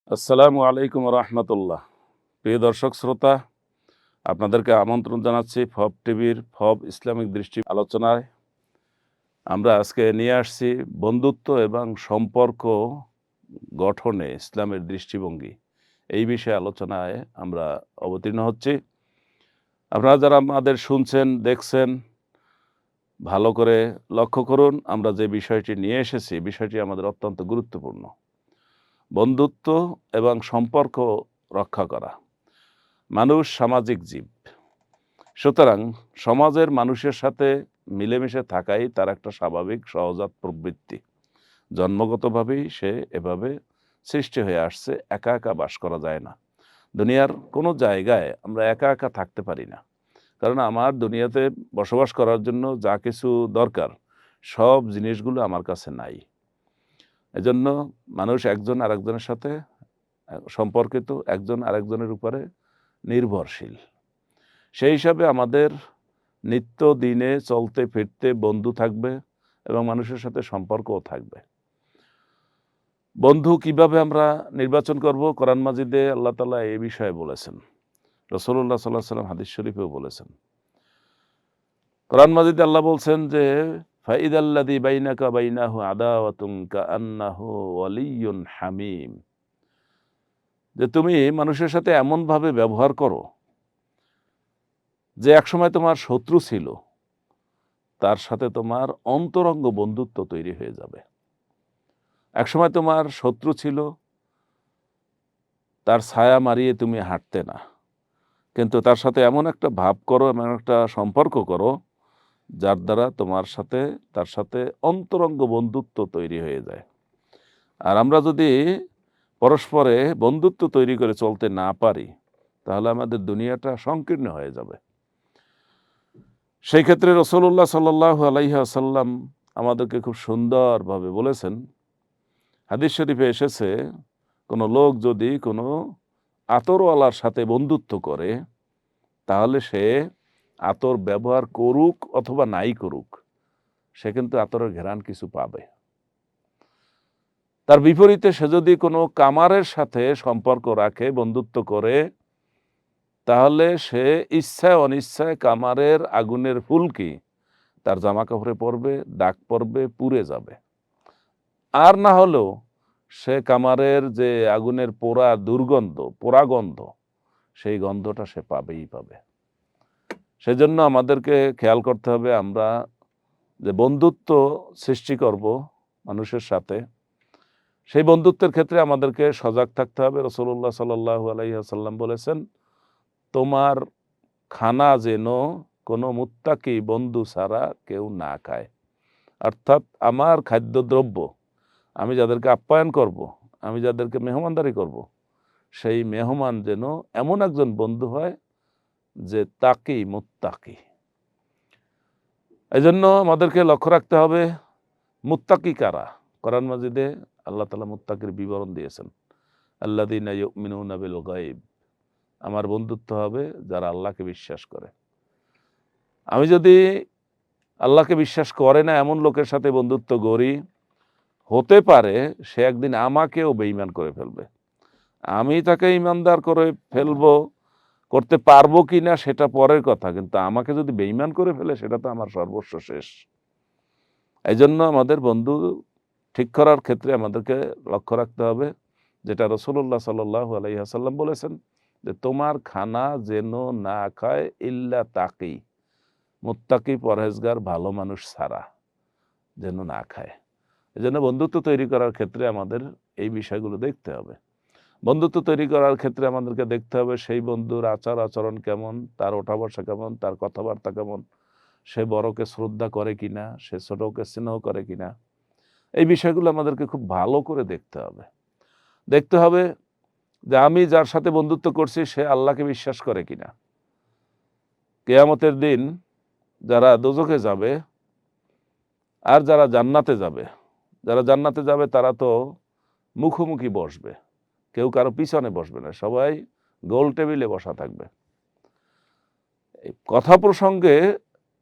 আসসালামু আলাইকুম রহমতুল্লাহ। প্রিয় দর্শক শ্রোতা, আপনাদেরকে আমন্ত্রণ জানাচ্ছি ফব টিভির ফব ইসলামিক দৃষ্টি আলোচনায়। আমরা আজকে নিয়ে আসছি বন্ধুত্ব এবং সম্পর্ক গঠনে ইসলামের দৃষ্টিভঙ্গি, এই বিষয়ে আলোচনায় আমরা অবতীর্ণ হচ্ছি। আপনারা যারা আমাদের শুনছেন, দেখছেন, ভালো করে লক্ষ্য করুন। আমরা যে বিষয়টি নিয়ে এসেছি, বিষয়টি আমাদের অত্যন্ত গুরুত্বপূর্ণ। বন্ধুত্ব এবং সম্পর্ক রক্ষা করা। মানুষ সামাজিক জীব, সুতরাং সমাজের মানুষের সাথে মিলেমিশে থাকাই তার একটা স্বাভাবিক সহজাত প্রবৃত্তি। জন্মগতভাবেই সে এভাবে সৃষ্টি হয়ে আসছে। একা একা বাস করা যায় না। দুনিয়ার কোনো জায়গায় আমরা একা একা থাকতে পারি না, কারণ আমার দুনিয়াতে বসবাস করার জন্য যা কিছু দরকার সব জিনিসগুলো আমার কাছে নাই। এজন্য মানুষ একজন আরেকজনের সাথে সম্পর্কিত, একজন আরেকজনের উপরে নির্ভরশীল। সেই হিসাবে আমাদের নিত্য দিনে চলতে ফিরতে বন্ধু থাকবে এবং মানুষের সাথে সম্পর্কও থাকবে। বন্ধু কিভাবে আমরা নির্বাচন করব? কোরআন মাজিদে আল্লাহ তাআলা এই বিষয়ে বলেছেন। রাসূলুল্লাহ সাল্লাল্লাহু আলাইহি ওয়াসাল্লাম হাদিস শরীফেও বলেছেন। কোরআন মাজিদে আল্লাহ বলছেন যে ফাইদাল্লাযী বাইনাকা বাইনাহু আদাওয়াতুন কাআন্নাহু ওয়ালিয়্যুন হামীম, যে তুমি মানুষের সাথে এমনভাবে ব্যবহার করো যে একসময় তোমার শত্রু ছিল, তার সাথে তোমার অন্তরঙ্গ বন্ধুত্ব তৈরি হয়ে যাবে। একসময় তোমার শত্রু ছিল, তার ছায়া মারিয়ে তুমি হাঁটতে না, কিন্তু তার সাথে এমন একটা ভাব করো, এমন একটা সম্পর্ক করো, যার দ্বারা তোমার সাথে তার সাথে অন্তরঙ্গ বন্ধুত্ব তৈরি হয়ে যায়। আর আমরা যদি পরস্পরে বন্ধুত্ব তৈরি করে চলতে না পারি, তাহলে আমাদের দুনিয়াটা সংকীর্ণ হয়ে যাবে। সেই ক্ষেত্রে রাসূলুল্লাহ সাল্লাল্লাহু আলাইহি ওয়াসাল্লাম আমাদেরকে খুব সুন্দরভাবে বলেছেন। হাদিস শরীফে এসেছে, কোনো লোক যদি কোনো আতরওয়ালার সাথে বন্ধুত্ব করে, তাহলে সে আতর ব্যবহার করুক অথবা নাই করুক, সে কিন্তু আতরের ঘ্রাণ কিছু পাবে। তার বিপরীতে সে যদি কোনো কামারের সাথে সম্পর্ক রাখে, বন্ধুত্ব করে, তাহলে সে ইচ্ছায় অনিচ্ছায় কামারের আগুনের ফুলকি তার জামা কাপড়ে পড়বে, দাগ পড়বে, পুড়ে যাবে। আর না হলেও সে কামারের যে আগুনের পোড়া দুর্গন্ধ, পোড়া গন্ধ, সেই গন্ধটা সে পাবেই পাবে। সেজন্য আমাদেরকে খেয়াল করতে হবে, আমরা যে বন্ধুত্ব সৃষ্টি করব মানুষের সাথে, সেই বন্ধুত্বের ক্ষেত্রে আমাদেরকে সজাগ থাকতে হবে। রাসূলুল্লাহ সাল্লাল্লাহু আলাইহি ওয়াসাল্লাম বলেছেন, তোমার খানা যেন কোনো মুত্তাকি বন্ধু ছাড়া কেউ না খায়। অর্থাৎ আমার খাদ্যদ্রব্য, আমি যাদেরকে আপ্যায়ন করব, আমি যাদেরকে মেহমানদারি করব, সেই মেহমান যেন এমন একজন বন্ধু হয় যে তাকি মুত্তাকি। এই জন্য আমাদেরকে লক্ষ্য রাখতে হবে মুত্তাকি কারা। কোরআন মাজিদে আল্লাহ তাআলা মুত্তাকির বিবরণ দিয়েছেন। আল্লাযীনা ইউমিনুনা বিল গায়ব, আমার বন্ধুত্ব হবে যারা আল্লাহকে বিশ্বাস করে। আমি যদি আল্লাহকে বিশ্বাস করে না এমন লোকের সাথে বন্ধুত্ব গড়ি, হতে পারে সে একদিন আমাকেও বেঈমান করে ফেলবে। আমি তাকে ঈমানদার করে ফেলবো, করতে পারবো কিনা সেটা পরের কথা, কিন্তু আমাকে যদি বেঈমান করে ফেলে সেটা তো আমার সর্বস্ব শেষ। এইজন্য আমাদের বন্ধু ঠিক করার ক্ষেত্রে আমাদেরকে লক্ষ্য রাখতে হবে, যেটা রাসূলুল্লাহ সাল্লাল্লাহু আলাইহি ওয়াসাল্লাম বলেছেন, যে তোমার খানা যেন না খায় ইল্লা তাকি, মুত্তাকি পরহেজগার ভালো মানুষ ছাড়া যেন না খায়। এজন্য বন্ধুত্ব তৈরি করার ক্ষেত্রে আমাদের এই বিষয়গুলো দেখতে হবে। বন্ধুত্ব তৈরি করার ক্ষেত্রে আমাদেরকে দেখতে হবে সেই বন্ধুর আচার আচরণ কেমন, তার ওঠা বসা কেমন, তার কথাবার্তা কেমন, সে বড়কে শ্রদ্ধা করে কিনা, সে ছোটকে স্নেহ করে কিনা। এই বিষয়গুলো আমাদেরকে খুব ভালো করে দেখতে হবে। দেখতে হবে যে আমি যার সাথে বন্ধুত্ব করছি সে আল্লাহকে বিশ্বাস করে কিনা। কিয়ামতের দিন যারা দোজখে যাবে আর যারা জান্নাতে যাবে, যারা জান্নাতে যাবে তারা তো মুখোমুখি বসবে, কেউ কারো পিছনে বসবে না, সবাই গোল টেবিলে বসা থাকবে। এই কথা প্রসঙ্গে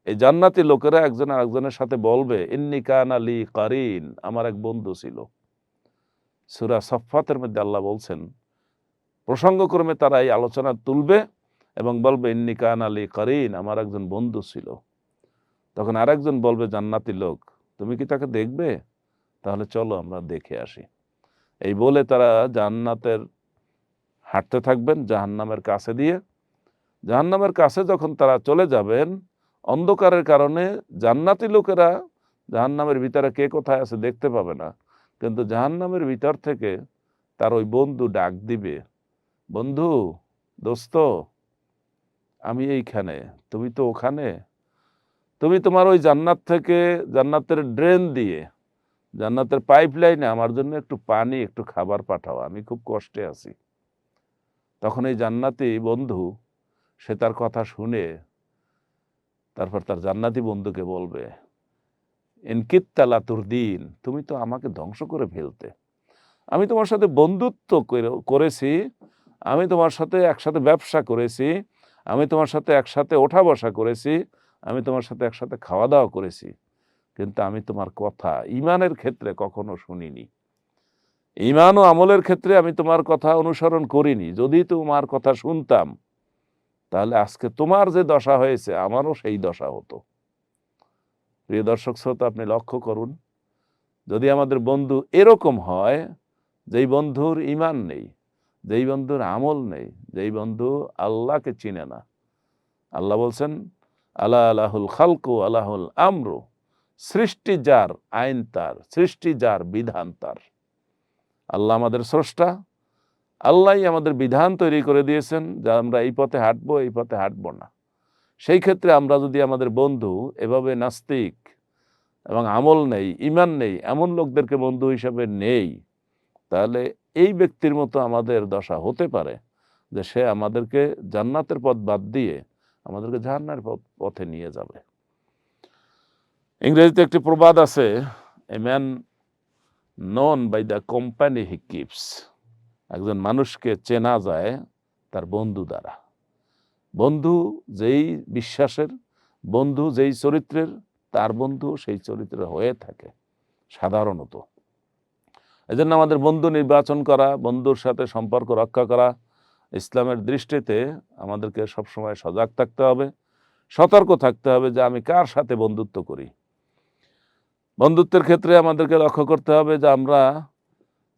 এই জান্নাতি লোকেরা একজন আরেকজনের সাথে বলবে, ইন্নী কানা লি কারিন, আমার এক বন্ধু ছিল। সূরা সাফফাতের মধ্যে আল্লাহ বলছেন, প্রসঙ্গক্রমে তারা এই আলোচনা তুলবে এবং বলবে ইন্নী কান আলী করিন, আমার একজন বন্ধু ছিল। তখন আরেকজন বলবে জান্নাতি লোক, তুমি কি তাকে দেখবে? তাহলে চলো আমরা দেখে আসি। এই বলে তারা জান্নাতের হাঁটতে থাকবেন জাহান্নামের কাছে দিয়ে। জাহান্নামের কাছে যখন তারা চলে যাবেন, অন্ধকারের কারণে জান্নাতি লোকেরা জাহান্নামের ভিতরে কে কোথায় আছে দেখতে পাবে না, কিন্তু জাহান্নামের ভিতর থেকে তার ওই বন্ধু ডাক দিবে, বন্ধু, দোস্ত, আমি এইখানে, তুমি তো ওখানে। তুমি তোমার ওই জান্নাত থেকে, জান্নাতের ড্রেন দিয়ে, জান্নাতের পাইপ লাইনে আমার জন্য একটু পানি, একটু খাবার পাঠাও, আমি খুব কষ্টে আছি। তখন এই জান্নাতি বন্ধু সে তার কথা শুনে তারপর তার জান্নাতি বন্ধুকে বলবে, ইনকিত্তা লাতুরদিন, তুমি তো আমাকে ধ্বংস করে ফেলতে। আমি তোমার সাথে বন্ধুত্ব করেছি, আমি তোমার সাথে একসাথে ব্যবসা করেছি, আমি তোমার সাথে একসাথে ওঠা বসা করেছি, আমি তোমার সাথে একসাথে খাওয়া দাওয়া করেছি, কিন্তু আমি তোমার কথা ঈমানের ক্ষেত্রে কখনো শুনিনি। ঈমান ও আমলের ক্ষেত্রে আমি তোমার কথা অনুসরণ করিনি। যদি তোমার কথা শুনতাম তাহলে আজকে তোমার যে দশা হয়েছে আমারও সেই দশা হতো। প্রিয় দর্শক শ্রোতা, আপনি লক্ষ্য করুন, যদি আমাদের বন্ধু এরকম হয়, যেই বন্ধুর ঈমান নেই, যেই বন্ধুর আমল নেই, যেই বন্ধু আল্লাহকে চিনে না। আল্লাহ বলছেন, আলা আলাহুল খালকু আলাহুল আমরু, সৃষ্টি যার, আইন তার, সৃষ্টি যার, বিধান তার। আল্লাহ আমাদের স্রষ্টা, আল্লাহই আমাদের বিধান তৈরি করে দিয়েছেন যে আমরা এই পথে হাঁটবো, এই পথে হাঁটবো না। সেই ক্ষেত্রে আমরা যদি আমাদের বন্ধু এভাবে নাস্তিক এবং আমল নেই, ঈমান নেই এমন লোকদেরকে বন্ধু হিসাবে নেই, তাহলে এই ব্যক্তির মতো আমাদের দশা হতে পারে যে সে আমাদেরকে জান্নাতের পথ বাদ দিয়ে আমাদেরকে জাহান্নামের পথে নিয়ে যাবে। ইংরেজিতে একটি প্রবাদ আছে, a man known by the company he keeps. একজন মানুষকে চেনা যায় তার বন্ধু দ্বারা। বন্ধু যেই বিশ্বাসের, বন্ধু যেই চরিত্রের, তার বন্ধু সেই চরিত্রের হয়ে থাকে সাধারণত। এজন্য আমাদের বন্ধু নির্বাচন করা, বন্ধুর সাথে সম্পর্ক রক্ষা করা ইসলামের দৃষ্টিতে আমাদেরকে সবসময় সজাগ থাকতে হবে, সতর্ক থাকতে হবে যে আমি কার সাথে বন্ধুত্ব করি। বন্ধুত্বের ক্ষেত্রে আমাদেরকে লক্ষ্য করতে হবে যে আমরা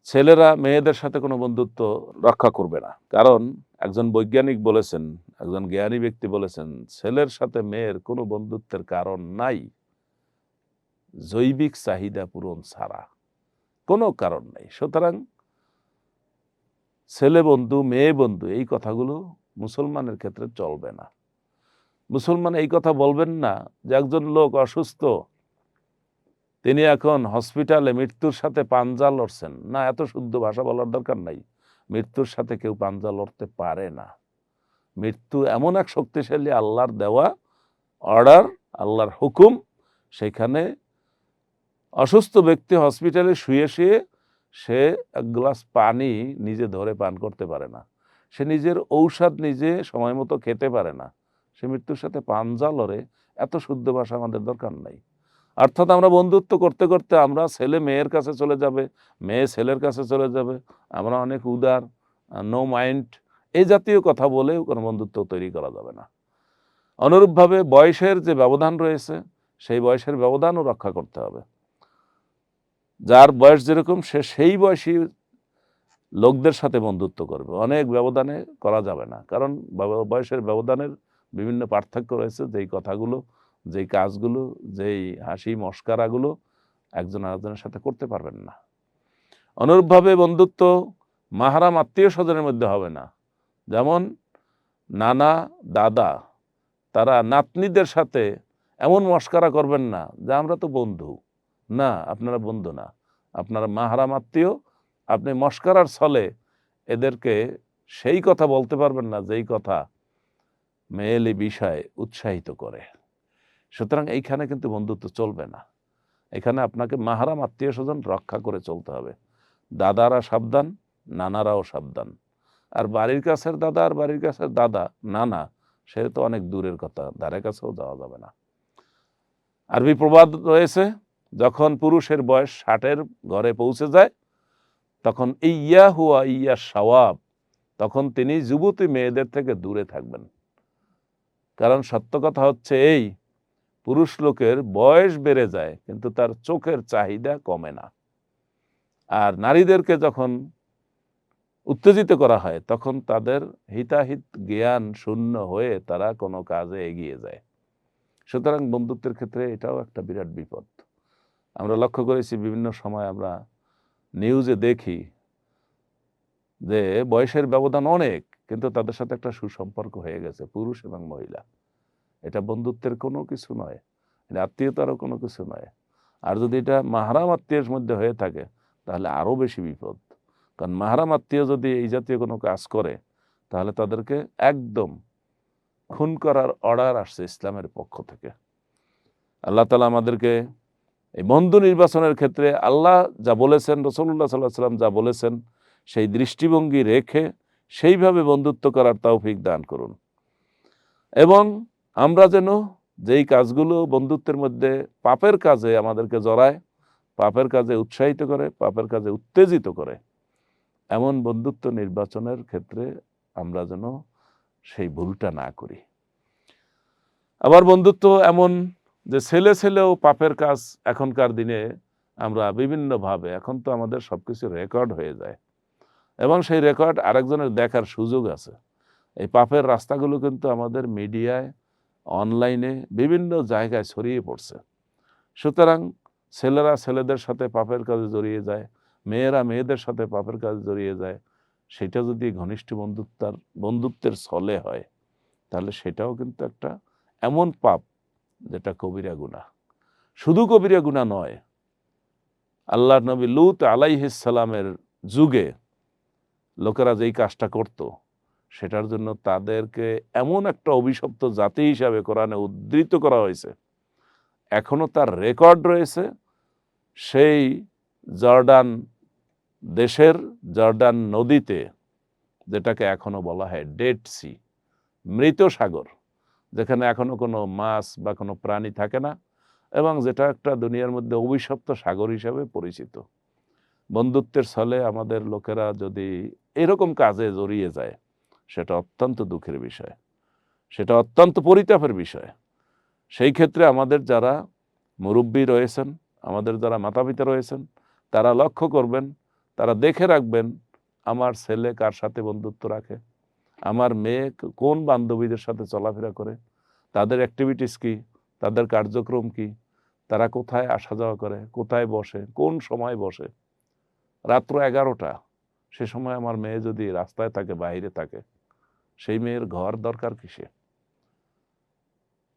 ছেলেরা মেয়েদের সাথে কোনো বন্ধুত্ব রক্ষা করবে না। কারণ একজন বৈজ্ঞানিক বলেছেন, একজন জ্ঞানী ব্যক্তি বলেছেন, ছেলের সাথে মেয়ের কোনো বন্ধুত্বের কারণ নাই জৈবিক চাহিদা পূরণ ছাড়া, কোনো কারণ নাই। সুতরাং ছেলে বন্ধু, মেয়ে বন্ধু এই কথাগুলো মুসলমানের ক্ষেত্রে চলবে না। মুসলমান এই কথা বলবেন না যে একজন লোক অসুস্থ, তিনি এখন হসপিটালে মৃত্যুর সাথে পাঞ্জা লড়ছেন। না, এত শুদ্ধ ভাষা বলার দরকার নাই। মৃত্যুর সাথে কেউ পাঞ্জা লড়তে পারে না। মৃত্যু এমন এক শক্তিশালী আল্লাহর দেওয়া অর্ডার, আল্লাহর হুকুম। সেখানে অসুস্থ ব্যক্তি হসপিটালে শুয়ে শুয়ে সে এক গ্লাস পানি নিজে ধরে পান করতে পারে না, সে নিজের ঔষধ নিজে সময় মতো খেতে পারে না, সে মৃত্যুর সাথে পাঞ্জা লড়ে। এত শুদ্ধ ভাষা আমাদের দরকার নাই। অর্থাৎ আমরা বন্ধুত্ব করতে করতে আমরা ছেলে মেয়ের কাছে চলে যাবে, মেয়ে ছেলের কাছে চলে যাবে, আমরা অনেক উদার, নো মাইন্ড, এই জাতীয় কথা বলেও কোনো বন্ধুত্ব তৈরি করা যাবে না। অনুরূপভাবে বয়সের যে ব্যবধান রয়েছে সেই বয়সের ব্যবধানও রক্ষা করতে হবে। যার বয়স যেরকম সে সেই বয়সী লোকদের সাথে বন্ধুত্ব করবে, অনেক ব্যবধানে করা যাবে না। কারণ বয়সের ব্যবধানের বিভিন্ন পার্থক্য রয়েছে, যেই কথাগুলো, যেই কাজগুলো, যেই হাসি মস্কারাগুলো একজন আরেকজনের সাথে করতে পারবেন না। অনুরূপভাবে বন্ধুত্ব মাহারাম আত্মীয় স্বজনের মধ্যে হবে না। যেমন নানা, দাদা, তারা নাতনিদের সাথে এমন মস্কারা করবেন না যে আমরা তো বন্ধু। না, আপনারা বন্ধু না, আপনারা মাহারাম আত্মীয়। আপনি মস্কারার ছলে এদেরকে সেই কথা বলতে পারবেন না যেই কথা মেয়েলি বিষয়ে উৎসাহিত করে। সুতরাং এইখানে কিন্তু বন্ধুত্ব চলবে না। এখানে আপনাকে মাহারাম আত্মীয় স্বজন রক্ষা করে চলতে হবে। দাদারা সাবধান, নানারাও সাবধান। আর বাড়ির কাছের দাদা আর বাড়ির কাছের দাদা, নানা, সে তো অনেক দূরের কথা, ধারে কাছেও যাওয়া যাবে না। আরবি প্রবাদ রয়েছে, যখন পুরুষের বয়স 60-এর ঘরে পৌঁছে যায় তখন ইয়া হুয়া ইয়া সওয়াব, তখন তিনি যুবতী মেয়েদের থেকে দূরে থাকবেন। কারণ সত্য কথা হচ্ছে এই, পুরুষ লোকের বয়স বেড়ে যায় কিন্তু তার চোখের চাহিদা কমে না। আর নারীদেরকে যখন উত্তেজিত করা হয় তখন তাদের হিতাহিত জ্ঞান শূন্য হয়ে তারা কোনো কাজে এগিয়ে যায়। সুতরাং বন্ধুত্বের ক্ষেত্রে এটাও একটা বিরাট বিপদ। আমরা লক্ষ্য করেছি বিভিন্ন সময় আমরা নিউজে দেখি যে বয়সের ব্যবধান অনেক, কিন্তু তাদের সাথে একটা সুসম্পর্ক হয়ে গেছে, পুরুষ এবং মহিলা। এটা বন্ধুত্বের কোনো কিছু নয়, এটা আত্মীয়তারও কোনো কিছু নয়। আর যদি এটা মাহরাম আত্মীয়ের মধ্যে হয়ে থাকে তাহলে আরও বেশি বিপদ। কারণ মাহরাম আত্মীয় যদি এই জাতীয় কোনো কাজ করে তাহলে তাদেরকে একদম খুন করার অর্ডার আসছে ইসলামের পক্ষ থেকে। আল্লাহ তাআলা আমাদেরকে এই বন্ধু নির্বাচনের ক্ষেত্রে আল্লাহ যা বলেছেন, রাসূলুল্লাহ সাল্লাল্লাহু আলাইহি ওয়াসাল্লাম যা বলেছেন সেই দৃষ্টিভঙ্গি রেখে সেইভাবে বন্ধুত্ব করার তৌফিক দান করুন। এবং আমরা যেন যেই কাজগুলো বন্ধুত্বের মধ্যে পাপের কাজে আমাদেরকে জড়ায়, পাপের কাজে উৎসাহিত করে, পাপের কাজে উত্তেজিত করে, এমন বন্ধুত্ব নির্বাচনের ক্ষেত্রে আমরা যেন সেই ভুলটা না করি। আবার বন্ধুত্ব এমন যে ছেলে ছেলেও পাপের কাজ এখনকার দিনে আমরা বিভিন্নভাবে, এখন তো আমাদের সবকিছু রেকর্ড হয়ে যায় এবং সেই রেকর্ড আরেকজনের দেখার সুযোগ আছে। এই পাপের রাস্তাগুলো কিন্তু আমাদের মিডিয়ায়, অনলাইনে বিভিন্ন জায়গায় ছড়িয়ে পড়ছে। সুতরাং ছেলেরা ছেলেদের সাথে পাপের কাজে জড়িয়ে যায়, মেয়েরা মেয়েদের সাথে পাপের কাজে জড়িয়ে যায়। সেটা যদি ঘনিষ্ঠ বন্ধুত্বের ছলে হয় তাহলে সেটাও কিন্তু একটা এমন পাপ যেটা কবিরা গুনাহ। শুধু কবিরা গুনাহ নয়, আল্লাহর নবী লূত আলাইহিস সালামের যুগে লোকেরা যেই কাজটা করত সেটার জন্য তাদেরকে এমন একটা অভিশপ্ত জাতি হিসাবে কোরআনে উদ্ধৃত করা হয়েছে। এখনো তার রেকর্ড রয়েছে সেই জর্ডান দেশের জর্ডান নদীতে, যেটাকে এখনো বলা হয় ডেড সি, মৃত সাগর, যেখানে এখনো কোনো মাছ বা কোনো প্রাণী থাকে না এবং যেটা একটা দুনিয়ার মধ্যে অভিশপ্ত সাগর হিসাবে পরিচিত। বন্ধুত্বের ছলে আমাদের লোকেরা যদি এরকম কাজে জড়িয়ে যায় সেটা অত্যন্ত দুঃখের বিষয়, সেটা অত্যন্ত পরিতাপের বিষয়। সেই ক্ষেত্রে আমাদের যারা মুরব্বী রয়েছেন, আমাদের যারা মাতাপিতা রয়েছেন, তারা লক্ষ্য করবেন, তারা দেখে রাখবেন আমার ছেলে কার সাথে বন্ধুত্ব রাখে, আমার মেয়ে কোন বান্ধবীদের সাথে চলাফেরা করে, তাদের অ্যাক্টিভিটিস কি, তাদের কার্যক্রম কি, তারা কোথায় আসা যাওয়া করে, কোথায় বসে, কোন সময় বসে। রাত্র 11টা, সে সময় আমার মেয়ে যদি রাস্তায় থাকে, বাইরে থাকে, সেই মেয়ের ঘর দরকার কিসে?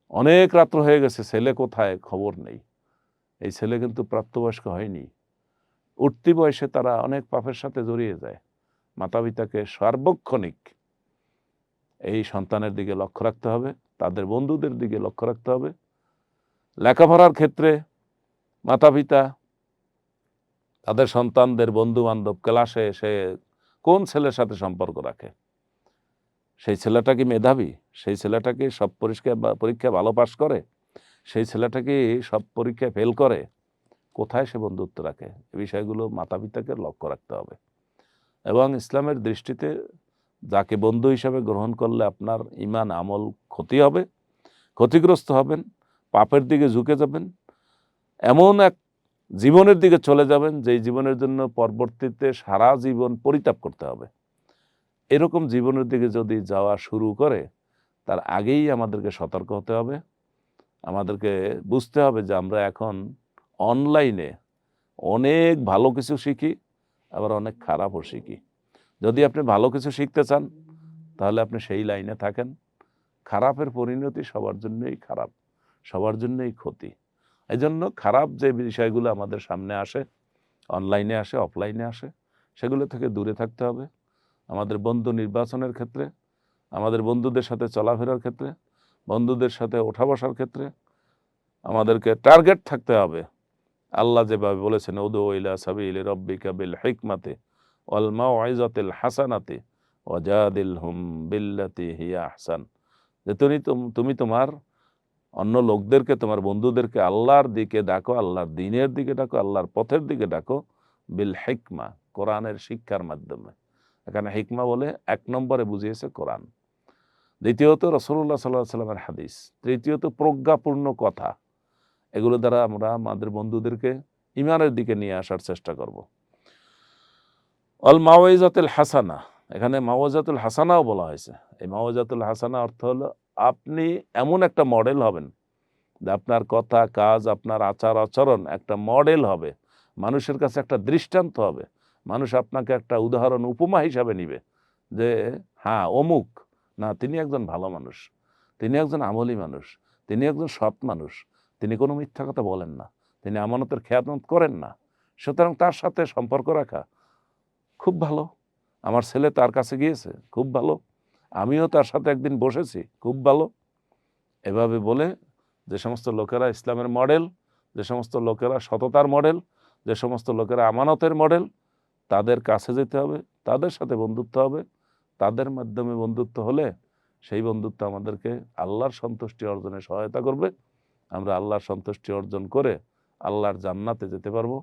অনেক রাত্র হয়ে গেছে, ছেলে কোথায় খবর নেই। এই ছেলে কিন্তু প্রাপ্তবয়স্ক হয়নি। উঠতি বয়সে তারা অনেক পাপের সাথে জড়িয়ে যায়। মাতা-পিতাকে সার্বক্ষণিক এই সন্তানের দিকে লক্ষ্য রাখতে হবে, তাদের বন্ধুদের দিকে লক্ষ্য রাখতে হবে। লেখাপড়ার ক্ষেত্রে মাতা-পিতা তাদের সন্তানদের বন্ধু-বান্ধব ক্লাসে এসে কোন ছেলের সাথে সম্পর্ক রাখে, সেই ছেলেটা কি মেধাবী, সেই ছেলেটা কি সব পরীক্ষায় ভালো পাস করে, সেই ছেলেটা কি সব পরীক্ষায় ফেল করে, কোথায় সে বন্ধুত্ব রাখে, এই বিষয়গুলো মাতা-পিতাকে লক্ষ্য রাখতে হবে। এবং ইসলামের দৃষ্টিতে যাকে বন্ধু হিসাবে গ্রহণ করলে আপনার ঈমান আমল ক্ষতি হবে, ক্ষতিগ্রস্ত হবেন, পাপের দিকে ঝুঁকে যাবেন, এমন এক জীবনের দিকে চলে যাবেন যেই জীবনের জন্য পরবর্তীতে সারা জীবন পরিতাপ করতে হবে। এরকম জীবনের দিকে যদি যাওয়া শুরু করে তার আগেই আমাদেরকে সতর্ক হতে হবে। আমাদেরকে বুঝতে হবে যে আমরা এখন অনলাইনে অনেক ভালো কিছু শিখি, আবার অনেক খারাপও শিখি। যদি আপনি ভালো কিছু শিখতে চান তাহলে আপনি সেই লাইনে থাকেন। খারাপের পরিণতি সবার জন্যই খারাপ, সবার জন্যই ক্ষতি। এজন্য খারাপ যে বিষয়গুলো আমাদের সামনে আসে, অনলাইনে আসে, অফলাইনে আসে, সেগুলো থেকে দূরে থাকতে হবে। আমাদের বন্ধু নির্বাচনের ক্ষেত্রে, আমাদের বন্ধুদের সাথে চলাফেরার ক্ষেত্রে, বন্ধুদের সাথে ওঠা বসার ক্ষেত্রে আমাদেরকে টার্গেট থাকতে হবে। আল্লাহ যেভাবে বলেছেন, উদু ইলা সাবিলি রাব্বিকা বিল হিকমাতি ওয়াল মাউইজাতিল হাসানাতি ওয়াজাদিলহুম বিল্লাতি হিয়া আহসান, যে তুমি তোমার অন্য লোকদেরকে, তোমার বন্ধুদেরকে আল্লাহর দিকে ডাকো, আল্লাহর দ্বীনের দিকে ডাকো, আল্লাহর পথের দিকে ডাকো, বিল হিকমা, কোরআনের শিক্ষার মাধ্যমে, এখানে হিকমা বলে 1 নম্বরে বুঝিয়েছে কোরআন, দ্বিতীয়ত রাসূলুল্লাহ সাল্লাল্লাহু আলাইহি ওয়াসাল্লামের হাদিস, তৃতীয়ত প্রজ্ঞাপূর্ণ কথা। এগুলো দ্বারা আমরা আমাদের বন্ধুদেরকে ঈমানের দিকে নিয়ে আসার চেষ্টা করব। আল মাওয়াইজাতুল হাসানা, এখানে মাওয়াইজাতুল হাসানাও বলা হয়েছে। এই মাওয়াইজাতুল হাসানা অর্থ হলো আপনি এমন একটা মডেল হবেন যে আপনার কথা, কাজ, আপনার আচার আচরণ একটা মডেল হবে, মানুষের কাছে একটা দৃষ্টান্ত হবে, মানুষ আপনাকে একটা উদাহরণ উপমা হিসাবে নিবে যে হ্যাঁ অমুক, না তিনি একজন ভালো মানুষ, তিনি একজন আমলী মানুষ, তিনি একজন সৎ মানুষ, তিনি কোনো মিথ্যা কথা বলেন না, তিনি আমানতের খেয়ানত করেন না, সুতরাং তার সাথে সম্পর্ক রাখা খুব ভালো। আমার ছেলে তার কাছে গিয়েছে, খুব ভালো। আমিও তার সাথে একদিন বসেছি, খুব ভালো। এভাবে বলে যে সমস্ত লোকেরা ইসলামের মডেল, যে সমস্ত লোকেরা সততার মডেল, যে সমস্ত লোকেরা আমানতের মডেল, তাদের কাছে যেতে হবে, তাদের সাথে বন্ধুত্ব হবে। তাদের মাধ্যমে বন্ধুত্ব হলে সেই বন্ধুত্ব আমাদেরকে আল্লাহর সন্তুষ্টি অর্জনে সহায়তা করবে। আমরা আল্লাহর সন্তুষ্টি অর্জন করে আল্লাহর জান্নাতে যেতে পারবো।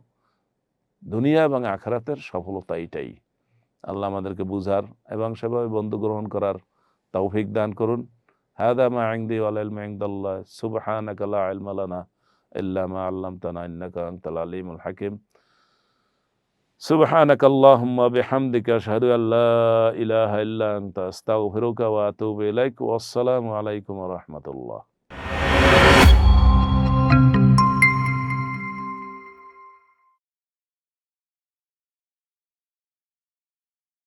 দুনিয়া এবং আখিরাতের সফলতা এটাই। আল্লাহ আমাদেরকে বুঝার এবং সেভাবে বন্ধু গ্রহণ করার তৌফিক দান করুন। হাদা মা ইনদি ওয়াল ইলমু ইনদাল্লাহ, সুবহানাকা লা ইলমা লানা ইল্লা মা আল্লামতানা ইন্নাকা আনতাল আলিমুল হাকিম। সুবহানাকা আল্লাহুম্মা বিহামদিকা আশহাদু আল লা ইলাহা ইল্লা আনতা আস্তাগফিরুকা ওয়া আতুবু ইলাইক। ওয়া আসসালামু আলাইকুম ওয়া রাহমাতুল্লাহ।